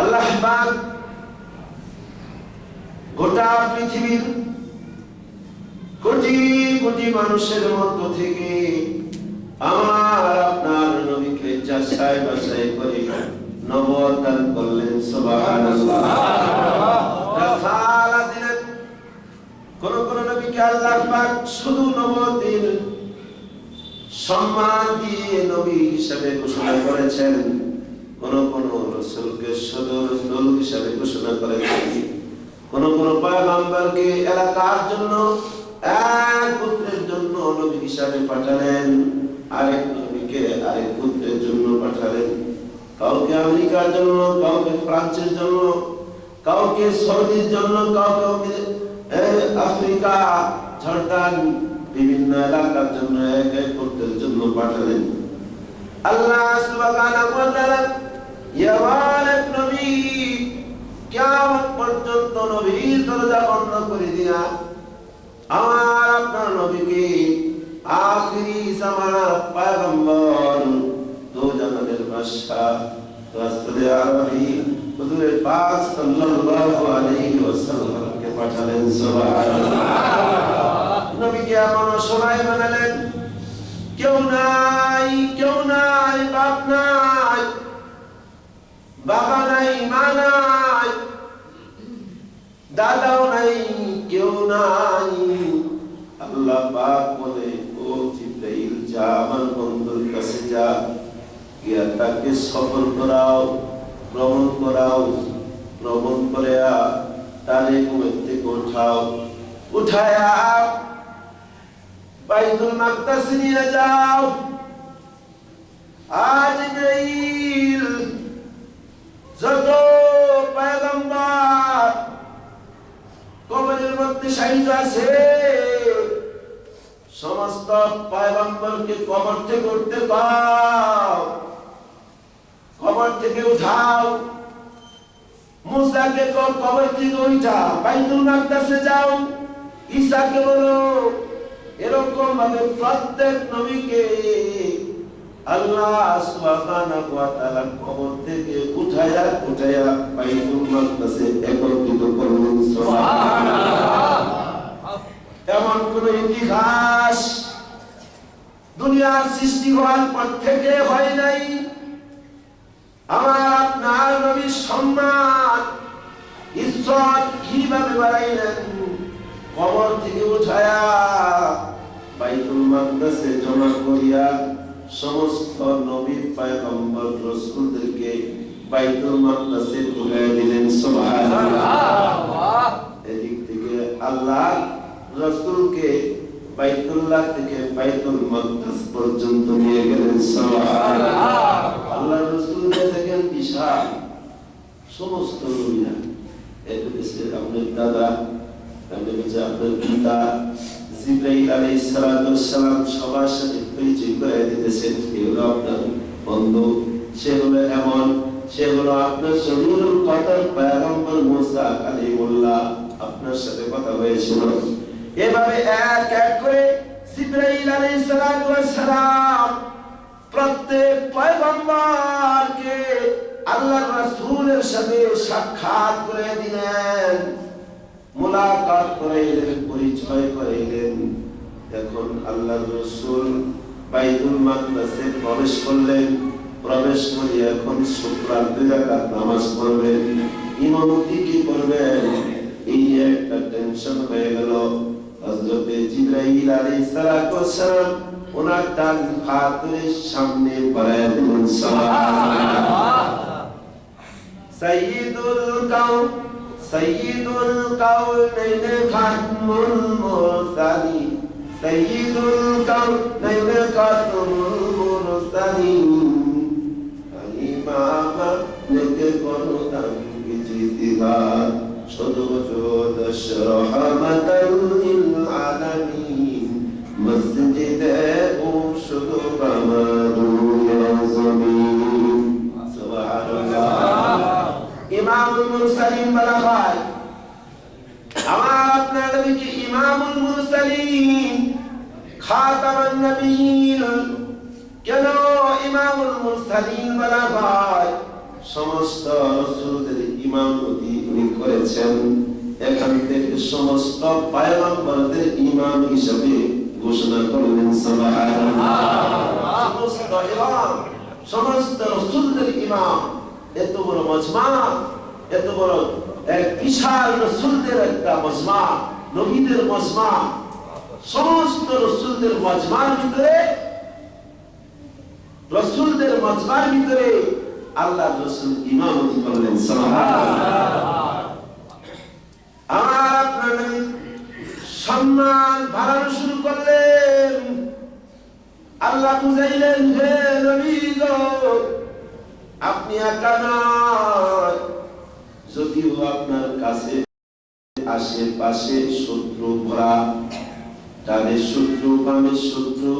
আল্লাহ পাক গোটা পৃথিবীর কোটি কোটি মানুষের মধ্য থেকে আমার আপনার নবীকে যাচাই বাছাই করে নবুয়ত দান করলেন। সুবহানাল্লাহ। রাসালাত দিলেন। কোন কোন নবীকে আল্লাহ পাক শুধু নবুয়তের সম্মান দিয়ে নবী হিসেবে ঘোষণা করেছেন, কোন কোন রাসূলকে শুধু রাসূল হিসেবে ঘোষণা করেছেন, কোন কোন পয়গম্বরকে এলাকার জন্য এক গোত্রের জন্য নবী হিসেবে পাঠালেন, আরেক নবীকে আরেক গোত্রের জন্য পাঠালেন। কাউকে আমেরিকার জন্য, কাউকে ফ্রান্সের জন্য, কাউকে সৌদির জন্য, কাউকে আফ্রিকা, জর্দান, বিভিন্ন এলাকার জন্য এক এক গোত্রের জন্য পাঠালেন। আল্লাহ সুবহানাহু ওয়া তাআলা ইয়ামানের নবী কিয়ামত পর্যন্ত নবীর দরজা বন্ধ করে দিয়া আমার আপনার নবীকে আখিরি জামানার পয়গম্বর, দো জাহানের বাদশা রাসূল আরবি হুজুর পাক সাল্লাল্লাহু আলাইহি ওয়াসাল্লামকে পাঠালেন। সুবহানাল্লাহ। নবীকে এমন সময় বানালেন কেউ নাই, কেউ নাই, বাপ নাই, বাবা নাই, মা নাই, দাদাও নাই, কেউ নাই। আল্লাহ পাক বলে, ও জিবরাইল যা আমার বন্ধুর কাছে যা, গিয়া তাকে সফর করাও, ভ্রমণ করাও, ভ্রমণ করে তারে ঘুমের থেকে উঠাও, উঠায়া বাইতুল মাকদাস নিয়ে যাও। আজ জিবরাইল যত পয়গম্বর কবরের মধ্যে শায়িত আছে সমস্ত পয়গম্বরকে কবর থেকে উঠতে দাও, কবর থেকে উঠাও। মুসাকে কবর থেকে উঠা বাইতুল মাকদাসে যাও। ঈসাকে বলো। এরকম ভাবে প্রত্যেক নবীকে আল্লাহ সুবহানাহু ওয়া তাআলা কবর থেকে উঠায়া উঠায়া বাইতুল মাকদাসে একত্রিত করলেন। সুবহানাল্লাহ। এমন কোন ইতিহাস দুনিয়ার সৃষ্টি হওয়ার পর থেকে হয় নাই। আমার আপনার নবীর সম্মান ইজ্জত কিভাবে বাড়াইলেন, কবর থেকে উঠায়া বাইতুল মাকদাসে জমা করিয়া সমস্ত নবী পয়গম্বর রাসূলদেরকে বাইতুল মাকদাসে ঢুকাইয়া দিলেন। সুবহানাল্লাহ। এদিক থেকে আল্লাহ রাসূলকে বাইতুল্লাহ থেকে বাইতুল মাকদাস পর্যন্ত নিয়ে গেলেন। সুবহানাল্লাহ। আল্লাহ রাসূলকে দেখেন বিশাল সমস্ত দুনিয়া, এটা দেশে আপনার দাদা, আপনার পিতা জিবরাইল আলাইহিস সালাম সবার সাথে পরিচয় করে দিতেছেন। সে হলো আপনার বন্ধু, সে হলো এমন, সে হলো আপনার শরীরুল কদর পয়গম্বর মুসা কালিমুল্লাহ, আপনার সাথে কথা হয়েছিল। এভাবে এক এক করে জিবরাইল আলাইহিস সালাম প্রত্যেক পয়গম্বরকে আল্লাহর রাসূলের সাথে সাক্ষাৎ করে দিলেন, মুলাকাত করাইলেন, পরিচয় করাইলেন। এখন আল্লাহর রাসূল বাইতুল মাকদাসে প্রবেশ করলেন। প্রবেশ করে এখন শুকরার 2 রাকাত নামাজ পড়বেন। ইমামতি কি করবেন এই একটা টেনশন হয়ে গেল। হযরত জিবরাইল আলাইহিস সালাম ওনার ডান হাত ধরে সামনে বাড়ায় দিলেন। সুবহানাল্লাহ। সাইয়্যিদুল কাউন সাইয়্যিদুল কাউনাইন খাতমুল মুরসালিন, সাইয়্যিদুল কাউনাইন খাতমুল মুরসালিন, ইমাম নেকে করো তাকে জিতিবার সদুজুদ রহমাতাল লিল আলামিন, মসজিদে ও শুধু বামারু ইয়াজমিন। সুবহানাল্লাহ। ইমামুল মুরসালিন বলা হয়। আমার আপনার নবীকে ইমামুল মুরসালিন, খাতামান নবীন কেন ইমামুল মুরসালিন বলা হয়? সমস্ত রাসূলদের ইমামতি উনি করেছেন। এখান থেকে সমস্ত পয়গম্বরদের ইমাম হিসেবে ঘোষণা করলেন সুবহানাল্লাহ। সমস্ত ইমাম, সমস্ত রাসূলদের ইমাম, এত বড় মজমা, এত বড় এক বিশাল রাসূলদের একটা মজমা, নবীদের মজমা, সমস্ত রাসূলদের মজমার ভিতরে, রাসূলদের মজমার ভিতরে আল্লাহর রাসূল ইমামতি করলেন সুবহানাল্লাহ। আমার আপনার নবী সম্মান বাড়ানো শুরু করলেন। আল্লাহ বুঝাইলেন, হে নবী গো, আপনি একা নয়, যদিও আপনার কাছে আশেপাশে শত্রু ভরা, ডানে শত্রু, বামে শত্রু,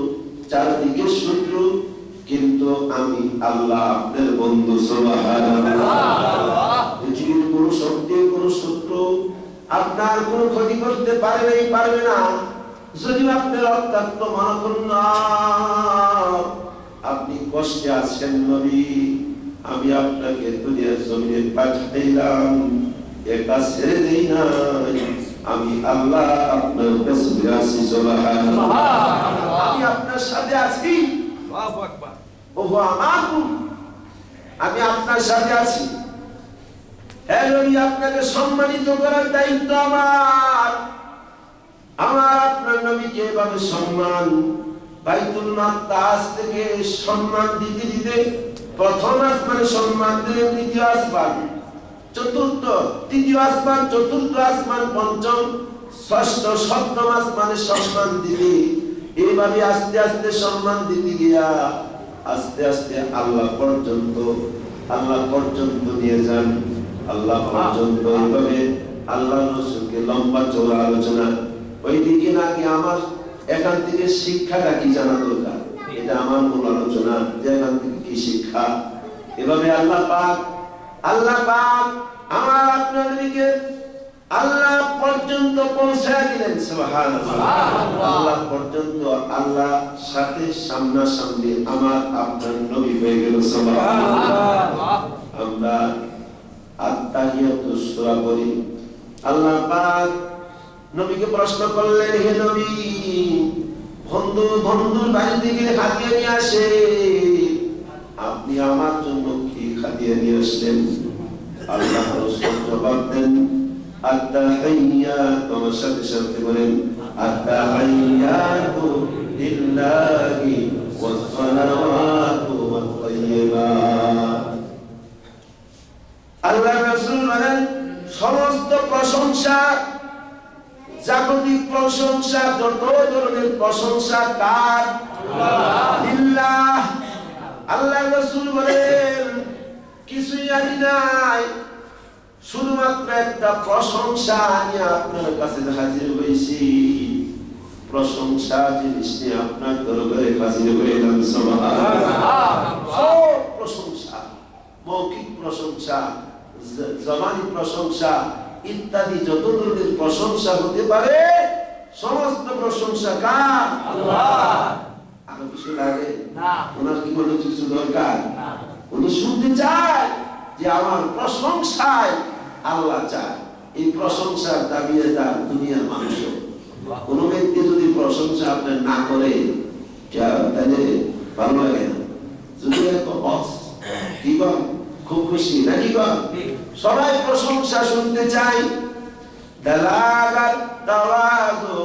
চারদিকে শত্রু, কিন্তু আমি আল্লাহ আপনার বন্ধু সুবহানাল্লাহ। পৃথিবীর কোনো শক্তি, কোনো শত্রু আপনার কোনো ক্ষতি করতে পারবে না। যদিও আপনার অত্যন্ত মনক্ষুণ্ণ, আপনি কষ্টে আছেন নবী, আমি আপনাকে দুনিয়ার জমিনে পাঠাইলাম, একা ছেড়ে দেই না, আমি আল্লাহ আপনার পেছনে আছি সুবহানাল্লাহ। আমি আপনার সাথে আছি, আল্লাহু আকবার। ওহো আমাকুম, আমি আপনার সাথে আছি। হে নবী, আপনাকে সম্মানিত করার দায়িত্ব আমার। আমার আপনার নবীকে এভাবে সম্মান, বাইতুল মাকদাস থেকে সম্মান দিতে দিতে প্রথম আসমানে সম্মান দিলেন, দ্বিতীয় আসমান, চতুর্থ, তৃতীয় আসমান, চতুর্থ আসমান, পঞ্চম, ষষ্ঠ, সপ্তম আসমানে সম্মান দিতে, এইভাবে আস্তে আস্তে সম্মান দিতে গিয়া আস্তে আস্তে আল্লাহ পর্যন্ত নিয়ে যান। আল্লাহ পর্যন্ত এইভাবে আল্লাহ রাসূলকে লম্বা চওড়া আলোচনা। ওইদিকে নাকি আমার এখান থেকে শিক্ষাটা কি জানা দরকার, এটা আমার মূল আলোচনা, যে এখান থেকে কি শিক্ষা। এভাবে আল্লাহ পাক আমার আপনার দিকে আল্লাহ পর্যন্ত পৌঁছায় দিলেন সুবহানাল্লাহ। আল্লাহ পর্যন্ত, আল্লাহ সাথে সামনাসামনি আমার আপনার নবী হয়ে গেল সুবহানাল্লাহ। আমরা আত্তাহিয়াতুস সূরা পড়ি। আল্লাহ পাক নবীকে প্রশ্ন করলেন, হে নবী, বন্ধুর বাড়ি থেকে হাদিয়া নিয়ে আসে, আপনি আমার জন্য কি হাদিয়া নিয়ে আসলেন? আল্লাহ রাসূল জবাব দেন, আত্তাহিয়াতু, আমার সাথে সাথে বলেন, আত্তাহিয়াতু লিল্লাহি ওয়াস সালাওয়াতু ওয়াত তাইয়্যিবাত। আল্লাহ রাসূল বলেন, সমস্ত প্রশংসা, জাগতিক প্রশংসা, যত ধরনের প্রশংসা কার? আল্লাহ। আল্লাহ রাসূল বলেন, কিছুই আনি নাই, শুধুমাত্র একটা প্রশংসা নিয়ে আপনার কাছে হাজির হয়েছি। প্রশংসা জিনিস নিয়ে আপনার দরবারে হাজির হইলাম সুবহানাল্লাহ। সব প্রশংসা, মৌখিক প্রশংসা, জবানি প্রশংসা ইত্যাদি যত ধরনের প্রশংসা হতে পারে, সমস্ত প্রশংসা কার? আল্লাহ। আর কিছু লাগে না, ওনার কি কোনো কিছু দরকার? উনি শুনতে চায় যে আমার প্রশংসায় আল্লাহ চায়। এই প্রশংসার দাবিদার দুনিয়ার মানুষ। কোন ব্যক্তি যদি প্রশংসা আপনার না করে, তাহলে ভালো লাগে না। যদি বস কি বল, খুব খুশি নাকি বল, সবাই প্রশংসা শুনতে চাই। দালাগাত তাওয়াজু,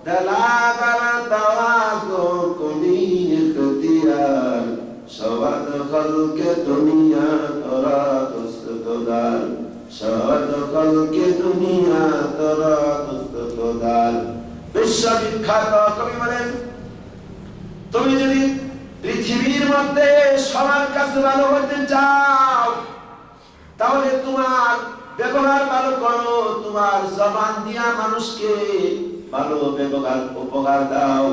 দালাগাত তাওয়াজু কোনি ইখতিয়ার, সওয়াদ খলকে দুনিয়া তোরা দস্তদার, সওয়াদ খলকে দুনিয়া তোরা দস্তদার। বিশ্ববিখ্যাত কবি বলেন, তুমি যদি পৃথিবীর মধ্যে সবার কাছে ভালো হতে চাও, তাহলে তোমার ব্যবহার ভালো করো, তোমার জবান দিয়া মানুষকে ভালো ব্যবহার উপহার দাও,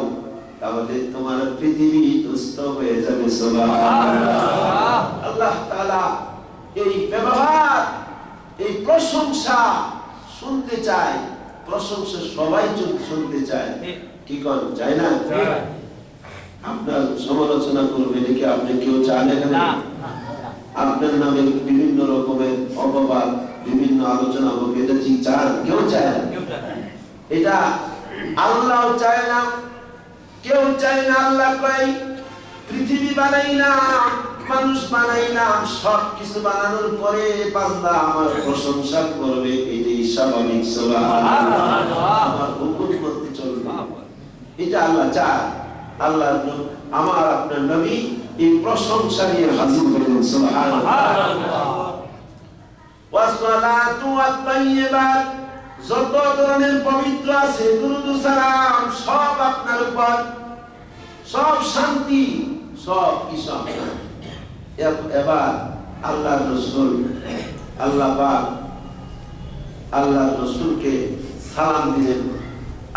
তাহলে তোমার পৃথিবী দুষ্ট হয়ে যাবে সুবহানাল্লাহ। আল্লাহ তাআলা এই ব্যবহার, এই প্রশংসা শুনতে চায়। প্রশংসা সবাই শুনতে চায়, কি কোন চায় না? আপনার সমালোচনা করবে নাকি আপনি কেউ চান? এখানে আপনার নামে বিভিন্ন রকমের অপবাদ বিভিন্ন আলোচনা হবে, এটা ঠিক চান? কেউ চায় না। এটা আল্লাহ চায় না, কেউ চায় না। আল্লাহ কয় পৃথিবী বানাই না, মানুষ বানাই না, সব কিছু বানানোর পরে বান্দা আমার প্রশংসা করবে, এটাই স্বাভাবিক। সুবহানাল্লাহ, আমার হুকুম করতে চলবে, এটা আল্লাহ চায়। আল্লাহ আমার আপনার নবী এই প্রশংসা নিয়ে হাজির করেন। সুবহানাল্লাহ। ওয়াসসালাতু ওয়াত-তাইয়্যিবাত, যত ধরনের পবিত্র আছে দুরূদ ও সালাম সব আপনার উপর, সব শান্তি, সব কিছু আপনার। এবার আল্লাহর রাসূল, আল্লাহ পাক আল্লাহর রাসূলকে সালাম দিলেন,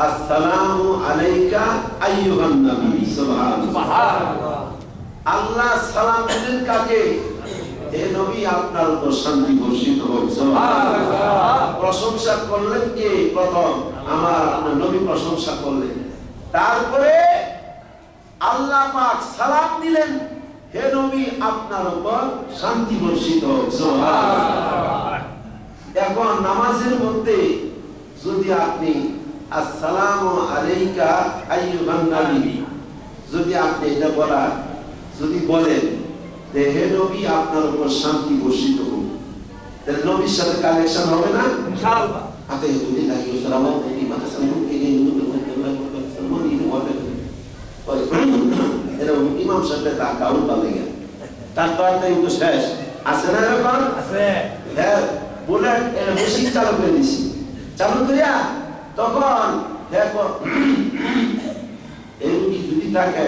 আসসালামু আলাইকা আইয়ুহান নবী। সুবহানাল্লাহ। আল্লাহ সালাম দিলেন কাকে? হে নবী, আপনার উপর শান্তি বর্ষিত হোক। সুবহানাল্লাহ। প্রশংসা করলেন কে? প্রথম আমার আপনার নবী প্রশংসা করলেন, তারপরে আল্লাহ পাক সালাম দিলেন, হে নবী, আপনার উপর শান্তি বর্ষিত হোক। সুবহানাল্লাহ। এখন নামাজের মধ্যে যদি আপনি আসসালামু আলাইকা আইয়ুহান নবী যদি আপনি এটা বলার যদি বলেন যে হে নবী, আপনার উপর শান্তি বর্ষিত হোক, তাহলে নবীর সাথে কানেকশন হবে না? ইনশাআল্লাহ। আতে তুমি লাগিও সালাম আলাইহি ওয়া সাল্লাম কে নে এরকম ইমাম সাহেবের তা কাউন্ট পাবে গেল, তার তো একটা কিন্তু শেষ আছে না? এরকম আছে। হ্যাঁ, বলে মেশিন চালু করে দিছি, চালু করিয়া তখন দেখো এরকম যদি থাকে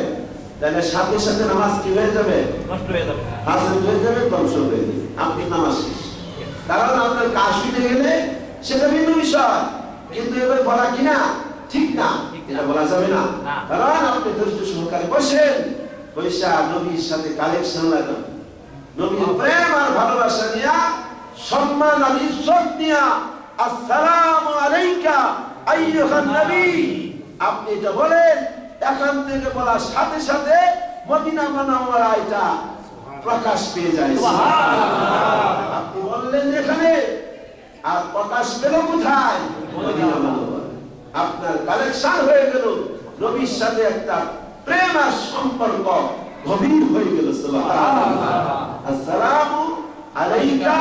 তাহলে সাথে সাথে নামাজ কি হয়ে যাবে? নষ্ট হয়ে যাবে, হাসিল হয়ে যাবে, ধ্বংস হয়ে যাবে, আপনি নামাজ শেষ। কারণ আপনার কাজ শুনে গেলে সেটা ভিন্ন বিষয়, কিন্তু এবার বলা কিনা ঠিক না, এটা বলা যাবে না। কারণ আপনি ধৈর্য সহকারে বসেন, বৈশা নবীর সাথে কালেকশন লাগান, নবীর প্রেম আর ভালোবাসা নিয়া, সম্মান আর ইজ্জত নিয়া, আসসালামু আলাইকা আইয়ুহান নবী আপনি এটা বলেন, এখান থেকে বলার সাথে সাথে মদিনা মুনাওয়ারা এটা প্রকাশ পেয়ে যায়। সুবহানাল্লাহ। আপনি বললেন এখানে, আর প্রকাশ পেল কোথায়? মদিনা মুনাওয়ারা। আপনার কালেকশন হয়ে গেল, নবীর সাথে একটা প্রেম আর সম্পর্ক গভীর হয়ে গেল। সুবহানাল্লাহ। আসসালামু আলাইকা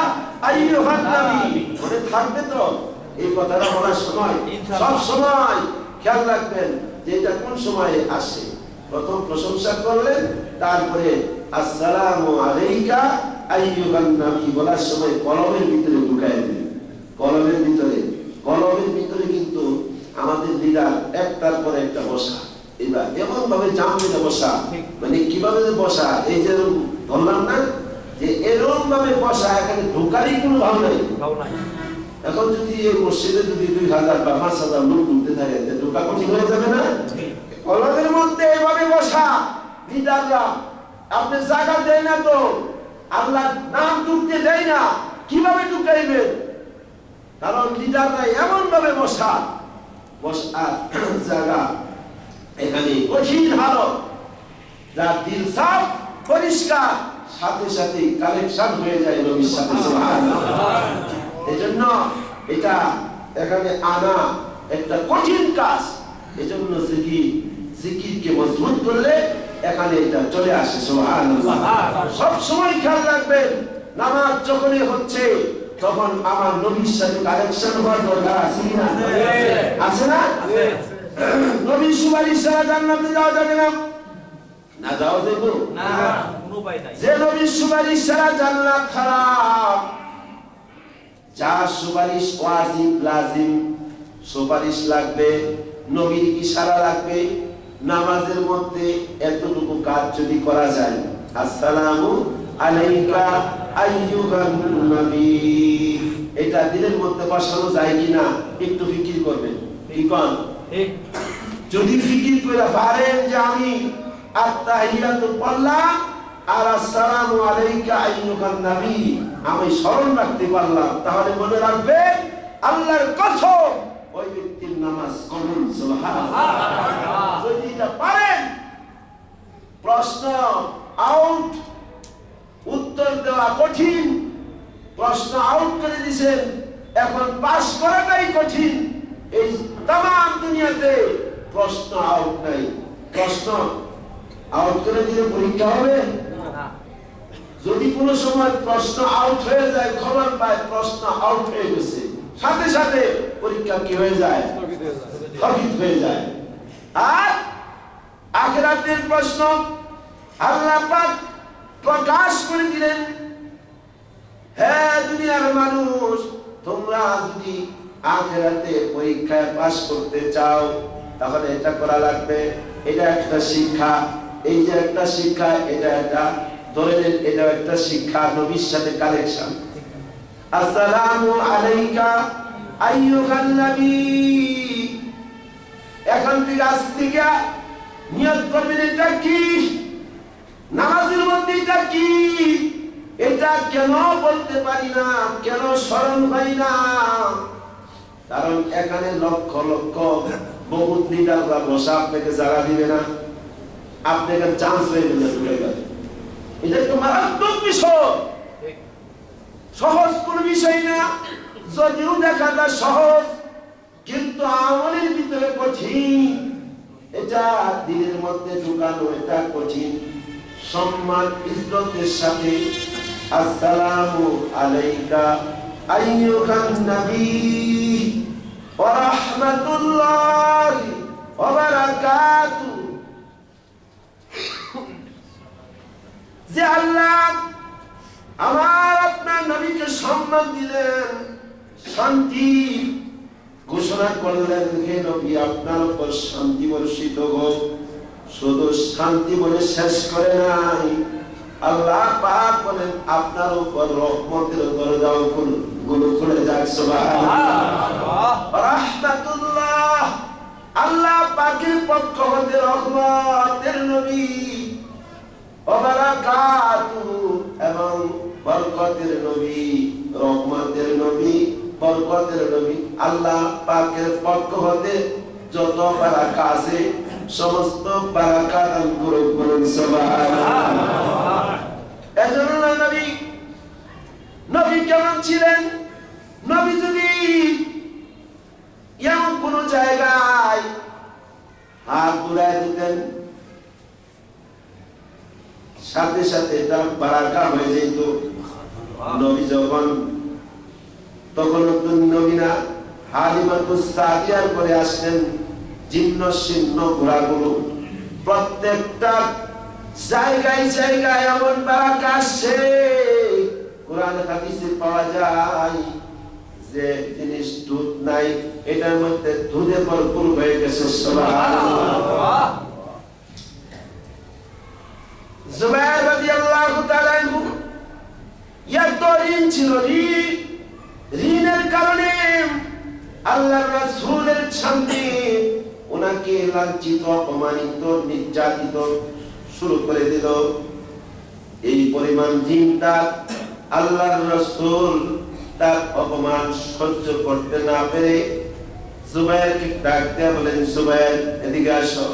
আইয়ুহান নবী মনে থাকবে তো এই কথাটা বলার সময়? সব সময় খেয়াল রাখবেন যে এটা কোন সময়ে আসে। প্রথম প্রশংসা করলেন, তারপরে আসসালামু আলাইকা আইয়ুহান নবী বলার সময় কলমের ভিতরে ঢুকায় দিলেন। কলমের ভিতরে কিন্তু আমাদের লিডার একটার পর একটা বসা, এবার এমন ভাবে জাম দিতে বসা, মানে কিভাবে বসা, এই যে বললাম না যে এরকম ভাবে বসা, এখানে ঢোকারই কোনো ভাব নাই। এখন যদি এই মসজিদে যদি 2000 বা 5000 লোক ঢুকতে থাকে, ঢোকা কঠিন হয়ে যাবে না? কলমের মধ্যে এভাবে বসা লিডাররা, আপনি জায়গা দেয় না তো, আল্লাহ নাম ঢুকতে দেয় না, কিভাবে ঢুকাইবেন? কারণ লিডাররা এমন ভাবে বসা জায়গা, এখানে কঠিন হালত, যার দিল সাফ পরিষ্কার, সাথে সাথে কালেকশন হয়ে যায় নবীর সাথে। সুবহানাল্লাহ। এজন্য এটা এখানে আনা একটা কঠিন কাজ, এজন্য জিকিরকে মজবুত করলে এখানে এটা চলে আসে। সুবহানাল্লাহ। সব সময় খেয়াল রাখবেন, নামাজ যখনই হচ্ছে তখন আমার নবীর সাথে কানেকশন হওয়ার দরকার আছে কি না? আছে না? নবীর সুপারিশ ছাড়া জান্নাতে যাওয়া যাবে না। না যাওয়া যাবে না, কোনো উপায় নাই। যে নবীর সুপারিশ ছাড়া জান্নাত হারাম, যার সুপারিশ ওয়াজিব লাজিম, সুপারিশ লাগবে, নবীর ইশারা লাগবে। নামাজের মধ্যে এতটুকু কাজ যদি করা যায়, আসসালামু আলাইকা আইয়ুহান নবী, এটা দিলের মধ্যে বসানো যায় কিনা একটু ফিকির করবেন। কি কোন? যদি ফিকির করে পারেন যে আমি আত-তাহিয়াতু পড়লাম আর আসসালামু আলাইকা আইয়ুহান নবী আমি স্মরণ রাখতে পারলাম, তাহলে মনে রাখবেন আল্লাহর কসম ওই ব্যক্তির নামাজ কবুল। সুবহানাল্লাহ। যদি এটা পারেন, প্রশ্ন আউট, উত্তর দেওয়া কঠিন, প্রশ্ন আউট করে দিয়েছেন, এখন পাস করাটাই কঠিন। এই তাম দুনিয়াতে প্রশ্ন আউট নাই। প্রশ্ন আউট করে দিলে পরীক্ষা হবে না। যদি কোনো সময় প্রশ্ন আউট হয়ে যায়, খবর পায় প্রশ্ন আউট হয়ে গেছে, সাথে সাথে পরীক্ষা কি হয়ে যায়? স্থগিত হয়ে যায়। আর আখিরাতের প্রশ্ন আল্লাহ পাক প্রকাশ করে দিলেন, হে দুনিয়ার মানুষ, তোমরা যদি আখিরাতে পরীক্ষায় পাস করতে চাও তাহলে এটা করা লাগবে। এটা একটা শিক্ষা, এই যে একটা শিক্ষা, এটা একটা ধরে নেন, এটা একটা শিক্ষা, নবীর সাথে কালেকশন। আসসালামু আলাইকা আইয়ুহান নবী। এখন থেকে আজ থেকে নিয়ত করবেন এটা কি, নামাজের মধ্যে এটা কি, এটা কেন বলতে পারি না, কেন স্মরণ হয় না? কারণ এখানে লক্ষ লক্ষ বহুত লিডাররা বসা, আপনাকে জায়গা দিবে না, আপনাকে চান্স হয়ে গেলে এটা একটা মারাত্মক বিষয়, সহজ কোন বিষয় না। যদিও দেখা যায় সহজ, কিন্তু আমলের ভিতরে কঠিন। এটা দিনের মধ্যে ঢুকানো এটা কঠিন। সম্মান ইজ্জতের সাথে আসসালামু আলাইকা আইয়ুহান নবী ওয়া রাহমাতুল্লাহি ওয়া বারাকাতুহু। যে আল্লাহ আমার আপনার নবীকে সম্মান দিলেন, শান্তি ঘোষণা করলেন, হে নবী আপনার উপর শান্তি বর্ষিত হোক। শুধু শান্তি বলে শেষ করে নাই, আল্লাহ পাক বলেন আপনার উপর রহমতের দরজাও গুলো খুলে যাক। সুবহানাল্লাহ, রাহমাতুল্লাহ, আল্লাহ পাকের পক্ষ হতে রহমতের নবী, ওয়া বারাকাতুহু, এবং বরকতের নবী, রহমতের নবী, বরকতের নবী। আল্লাহ পাকের পক্ষ হতে যত বারাকা আছে সমস্ত বারাকা দান করুন, বলুন সুবহানাল্লাহ। এজন্য নবী কেমন ছিলেন? নবী যদি এমন কোন জায়গায় হাত বুলাই দিতেন, সাথে সাথে এটা বারাকা হয়ে যেত। নবী যখন তখন নবী না হালিমাতুস সাদিয়ার করে আসলেন, জীর্ণ শীর্ণ ঘোড়াগুলো, প্রত্যেকটা জায়গায় জায়গায় এমন বারাকা আসছে, কোরআন হাদিসে পাওয়া যায় যে জিনিস দুধ নাই, এটার মধ্যে দুধে ভরপুর হয়ে গেছে। সুবহানাল্লাহ। জুবাইর রাদিয়াল্লাহু তাআলা আনহু এত ঋণ ছিল, ঋণের কারণে আল্লাহর রাসূলের সামনে ওনাকে লাঞ্ছিত, অপমানিত, নির্যাতিত শুরু করে দিল। এই পরিমাণ ঋণ তার, আল্লাহর রাসূল তার অপমান সহ্য করতে না পেরে জুবাইরকে ডাক দিয়ে বলেন, জুবাইর এদিকে আসো,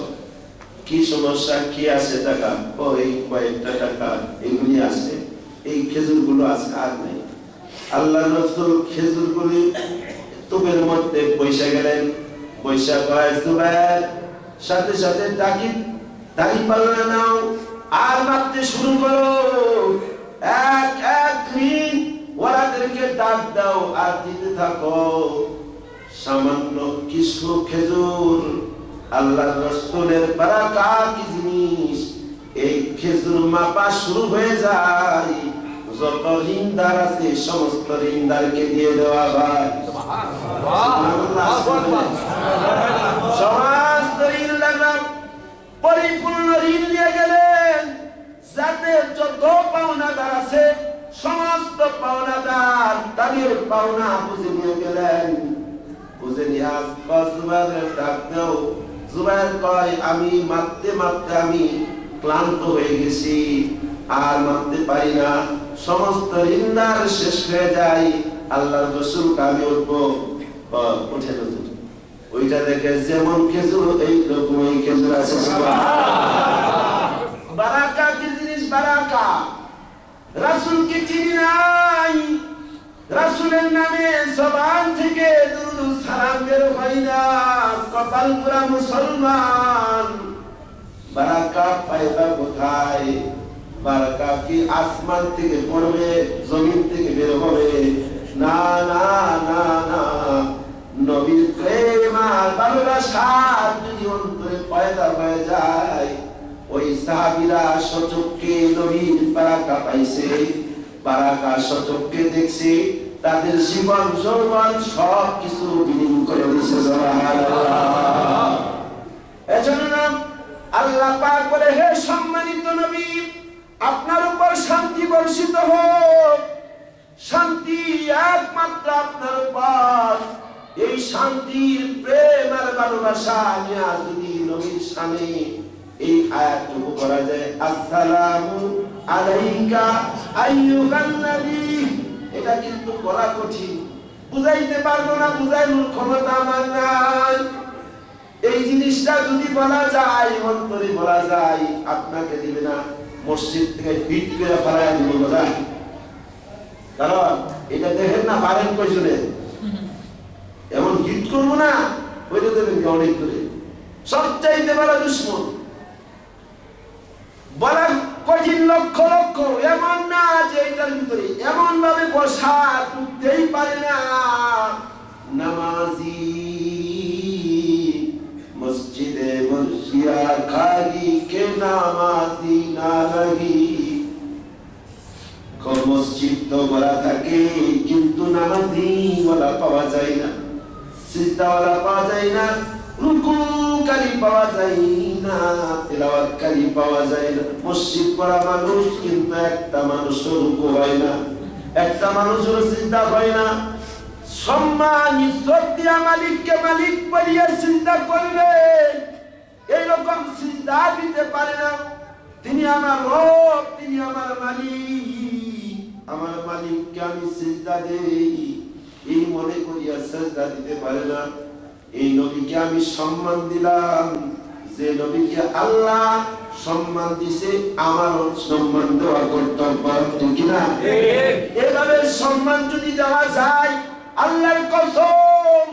কি সমস্যা, কি আছে টাকা? ও এই কয়েকটা টাকা এগুলি আছে, এই খেজুরগুলো আছে, আর নেই। আল্লাহর রাসূল খেজুরগুলি তোপের মধ্যে পয়সা গেলেন, পয়সা কয় জুবাইর, সাথে সাথে দাড়ি পাল্লা নাও আর মারতে শুরু করো, এক এক ঋণ ওরাদেরকে ডাক দাও আর দিতে থাকো। সামান্য কিছু খেজুর, আল্লাহর রাসূলের বারাকা কি জিনিস, এই খেজুর মাপা শুরু হয়ে যায়, যত ঋণদার আছে সমস্ত ঋণদারকে দিয়ে দেওয়া হয়। সমস্ত ঋণদাররা পরিপূর্ণ ঋণ নিয়ে গেলেন, যাতে যত পাওনাদার আছে সমস্ত পাওনাদার তাদের পাওনা বুঝে নিয়ে গেলেন। বুঝে নিয়ে জুবাইরের ডাক দাও। জুবাইর কয়, আমি মারতে মারতে আমি ক্লান্ত হয়ে গেছি, আর মারতে পারি না, সমস্ত ঋণদার শেষ হয়ে যায়, আল্লাহর রাসূলকে আমি উঠবো, উঠে নতুন ওইটা দেখে যেমন খেজুর এই রকম ওই খেজুর আছে। বারাকা কি জিনিস? বারাকা রাসূলকে চিনি নাই, রাসূলের নামে জবান থেকে দুরূদ সালাম বের হয় না, কপাল পুরা মুসলমান। বারাকা পাইবা কোথায়? বারাকা কি আসমান থেকে পড়বে, জমিন থেকে বের হবে? না না না না, নবীর প্রেম আর ভালোবাসা যদি অন্তরে পয়দা হয়ে যায়, ওই সাহাবীরা সচক্ষে নবীর বারাকা পাইছে, বারাকা সচক্ষে দেখছে, তাদের জীবন যৌবন সব কিছু বিলীন করে দিয়েছে। সুবহানাল্লাহ। এজন্য আল্লাহ পাক বলে, হে সম্মানিত নবী, আপনার উপর শান্তি বর্ষিত হোক। শান্তি একমাত্র আপনার উপর। এই শান্তির প্রেম আর ভালোবাসা নিয়ে যদি নবীর সামনে এই আয়াতটুকু পড়া যায়, আসসালামু আলাইকা আইয়ুহান নবী, এটা কিন্তু বলা কঠিন, বুঝাইতে পারবো না, বুঝাইবার ক্ষমতা আমার নাই। এই জিনিসটা যদি বলা যায়, অন্তরে বলা যায়, আপনাকে দিবে না, মসজিদ থেকে হিট করে ফেলায় দিব বোঝা। কারণ এটা দেখেন না পারেন কয়জনে, এমন হিট করবো না, বলে দেবেন অনেক করে, সবচাইতে বড় দুশ্মন। বলা কঠিন, লক্ষ লক্ষ, এমন না যে এটার ভিতরে এমন ভাবে বসা টুকতেই পারে না। নামাজি মসজিদে বসিয়া খালি কে নামাজি না লাগি। মসজিদ তো বলা থাকে, কিন্তু নামাজি বলা পাওয়া যায় না, সিজদা ওয়ালা পাওয়া যায় না, রুকুকারী পাওয়া যায় না, তিলাওয়াতকারী পাওয়া যায় না। মসজিদ পড়া মানুষ, কিন্তু একটা মানুষও রুকু হয় না, একটা মানুষের সিজদা হয় না। সম্মান ইজ্জত দিয়া মালিককে মালিক বলিয়া সিজদা করবে, এইরকম সিজদা দিতে পারে না। তিনি আমার রব, তিনি আমার মালিক, আমার মালিককে আমি সিজদা দেই, এই মনে করিয়া সিজদা দিতে পারে না। এই নবীকে আমি সম্মান দিলাম, যে নবীকে আল্লাহ সম্মান দিছে, আমারও সম্মান দেওয়া কর্তব্য, ঠিক না? এভাবে সম্মান যদি দেওয়া যায়, আল্লাহর কসম,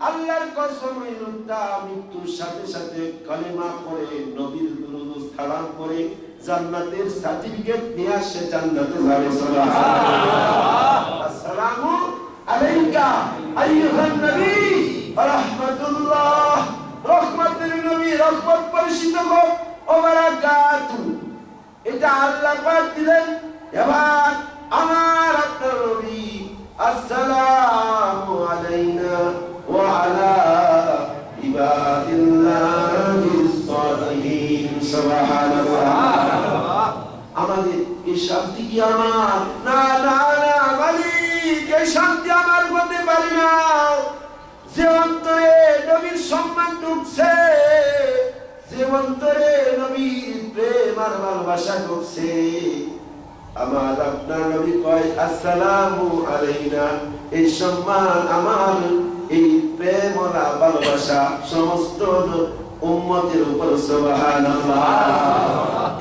আল্লাহর কসম, এই লোকটা মৃত্যুর সাথে সাথে কালেমা পড়ে, নবীর দুরূদ সালাম পড়ে, জান্নাতের সার্টিফিকেট নিয়ে আসে, জান্নাতে যাবে। সুবহানাল্লাহ। আসসালামু আলাইকা আইয়ুহান নবী রাহমাতুল্লাহ, রহমতের নবী, রহমত বর্ষিত হোক, ওয়া বারাকাতু। এটা আল্লাহ পাক দিলেন। এবার আমার আপনার নবী, আসসালামু আলাইনা ওয়া আলা ইবাদিল্লাহিস সালিহিন। সুবহানাল্লাহ। আমাদের এই শান্তি কি আমার? না না না মালিক, এই শান্তি আমার হতে পারে না। যে অন্তরে নবীর সম্মান ঢুকছে, যে অন্তরে নবীর প্রেম আর ভালোবাসা ঢুকছে, আমার আপনার নবী কয় আসসালামু আলাইনা, এই সম্মান আমার, এই প্রেম আর ভালোবাসা সমস্ত উম্মতের উপর। সুবহানাল্লাহ।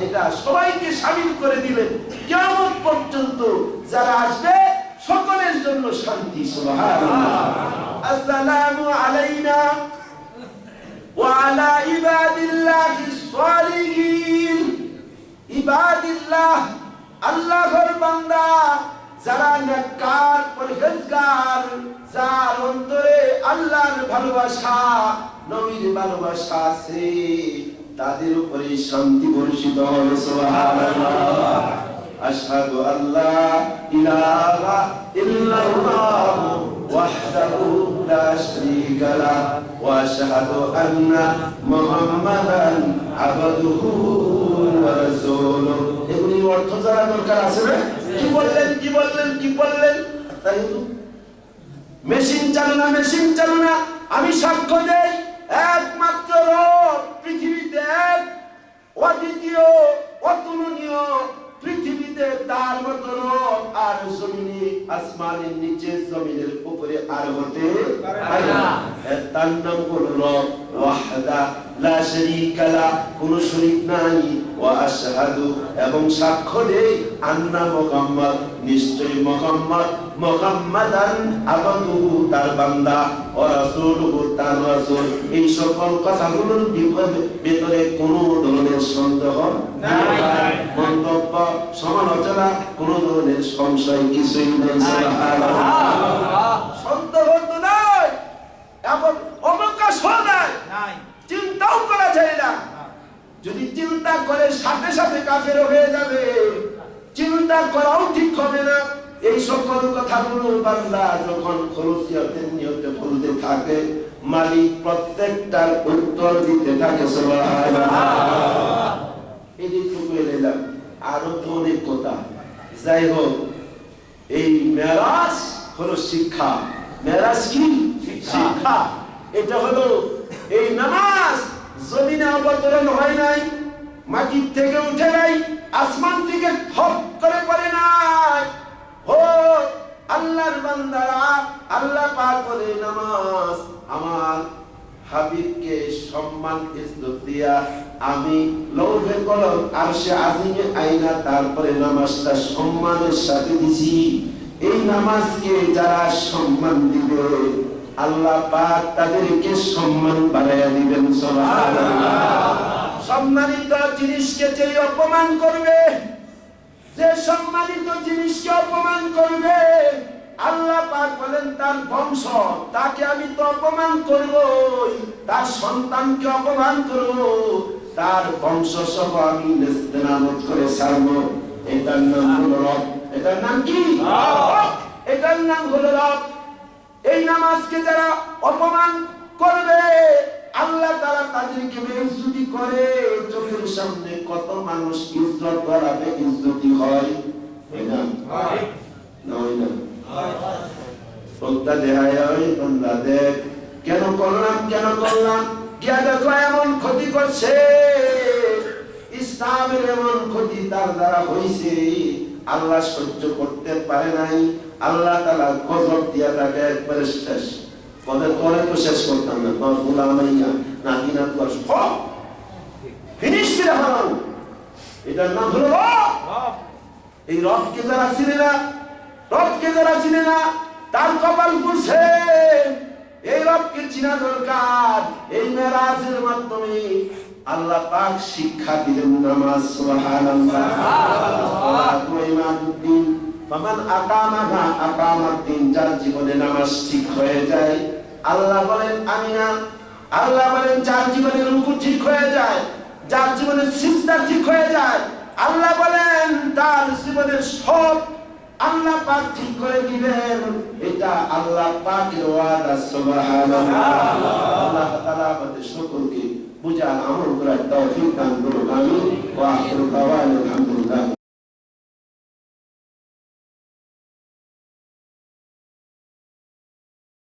এটা সবাইকে শামিল করে দিলেন, কিয়ামত পর্যন্ত যারা আসবে সকলের জন্য শান্তি। সুবহানাল্লাহ। আসসালামু আলাইনা ওয়া আলা ইবাদিল্লাহিস সালিহিন। ইবাদিল্লাহ, আল্লাহর বান্দা, যারা নেককার পরহেজগার, যার অন্তরে আল্লাহর ভালোবাসা, নবীর ভালোবাসা আছে, তাদের উপরে শান্তি বর্ষিত হবে। সুবহানাল্লাহ। আশহাদু আল্লা ইলাহা ইল্লাল্লাহ ওয়াহদাহু লা শারীকা লাহু ওয়া আশহাদু আন্না মুহাম্মাদান আবদুহু ওয়া রাসূলুহু। এগুলি অর্থ জানা দরকার আছে না? কি বললেন, কি বললেন, কি বললেন? তাই তো মেশিন চালনা, মেশিন চালনা। আমি সাক্ষ্য দেই, একমাত্র রব পৃথিবীতে এক, অদ্বিতীয়, অতুলনীয়, পৃথিবীতে তার মতো রব আর জমিনে, আসমানের নিচে, জমিনের উপরে আর হতে পারে না। তার নাম হলো রব ওয়াহদা লা শারীকা লাহু, কোনো শরীক নাই, ওয়া আশহাদু এবং সাক্ষ্য দেই আন্না মুহাম্মদ নিশ্চয়ই মুহাম্মাদান আবদুহু তার বান্দা ওয়া রাসূলুহু তার রাসূল। এই সকল কথাগুলোর ভিতরে কোনো ধরনের সন্দেহ নাই, মন্তব্য সমালোচনা কোনো ধরনের সংশয় কিছুই নেই। সুবহানাল্লাহ। সন্দেহ তো নাই এবং অবকাশ নাই, চিন্তাও করা যায় না। যদি চিন্তা করে সাথে সাথে কাফের হয়ে যাবে, চিন্তা করাও ঠিক হবে না। এই সকল কথাগুলো বান্দা যখন খরচিয়তের নিয়তে বলতে থাকে, মালিক প্রত্যেকটার উত্তর দিতে থাকে। সুবহানাল্লাহ। এইটুকু এলাম, আরো তো অনেক কথা। যাই হোক, এই মেরাজ হলো শিক্ষা। মেরাজ কি? শিক্ষা। এটা হলো এই নামাজ জমিনে অবতরণ হয় নাই, মাটির থেকে উঠে নাই, আসমান থেকে ঠপ করে পড়ে নাই। ও আল্লাহর বান্দারা, আল্লাহ পাক বলে নামাজ আমার হাবিবকে সম্মান ইজ্জত দিয়া আমি লৌহে কলম আরশে আজিমে আইনা তারপরে নামাজটা সম্মানের সাথে দিছি। এই নামাজকে যারা সম্মান দিবে আল্লাহ পাক তাদেরকে সম্মান বাড়াইয়া দিবেন। সুবহানাল্লাহ। সম্মানিত জিনিসকে যে অপমান করবে, যে সম্মানিত জিনিসকে অপমান করবে, আল্লাহ পাক বলেন তার বংশ, তাকে আমি তো অপমান করবই, তার সন্তানকে অপমান করব, তার বংশ সহ আমি নেস্তেনাবুদ করে ছাড়বো। এটার নাম হলো রব। এটার নাম কি? রব। এটার নাম হলো রব। এই নামাজকে যারা অপমান করবে আল্লাহ তাআলা তাদেরকে বেইজ্জতি করে। চোখের সামনে কত মানুষ ইজ্জত করাবে, ইজ্জতি হয় না? হয় না? শ্রদ্ধা দেখায় ওই বান্দা দেখ কেন করলাম গিয়া দেখো এমন ক্ষতি করছে, ইসলামের এমন ক্ষতি তার দ্বারা হয়েছে, আল্লাহ সহ্য করতে পারে নাই। আল্লাহ তাআলা গজব দিয়া তাকে একবারে শেষ পরে তো শেষ করতাম না, তোর গোলামাইয়া নাতিনা তোর সব ফিনিশ করে ফেলাম। এটার নাম হলো রব। এই রবকে যারা চিনে না তার কপাল পুড়ছে। এই রবকে চিনা দরকার। এই মেরাজের মাধ্যমে আল্লাহ পাক শিক্ষা দিলেন নামাজ। সুবহানাল্লাহ। ফামান আকামাহা আকামাদ্দিন, যার জীবনে নামাজ ঠিক হয়ে যায়, আল্লাহ বলেন আমি না, আল্লাহ বলেন যার জীবনে রুকু ঠিক হয়ে যায়, যার জীবনে সিজদা ঠিক হয়ে যায়, আল্লাহ বলেন তার জীবনের সব আল্লাহ পাক ঠিক করে দিবেন। এটা আল্লাহ পাকের ওয়াদা। সুবহানাল্লাহ। আল্লাহ তাআলা আমাদের সকলকে বুঝার আমল করার তৌফিক দান করুন। আমিন। ওয়া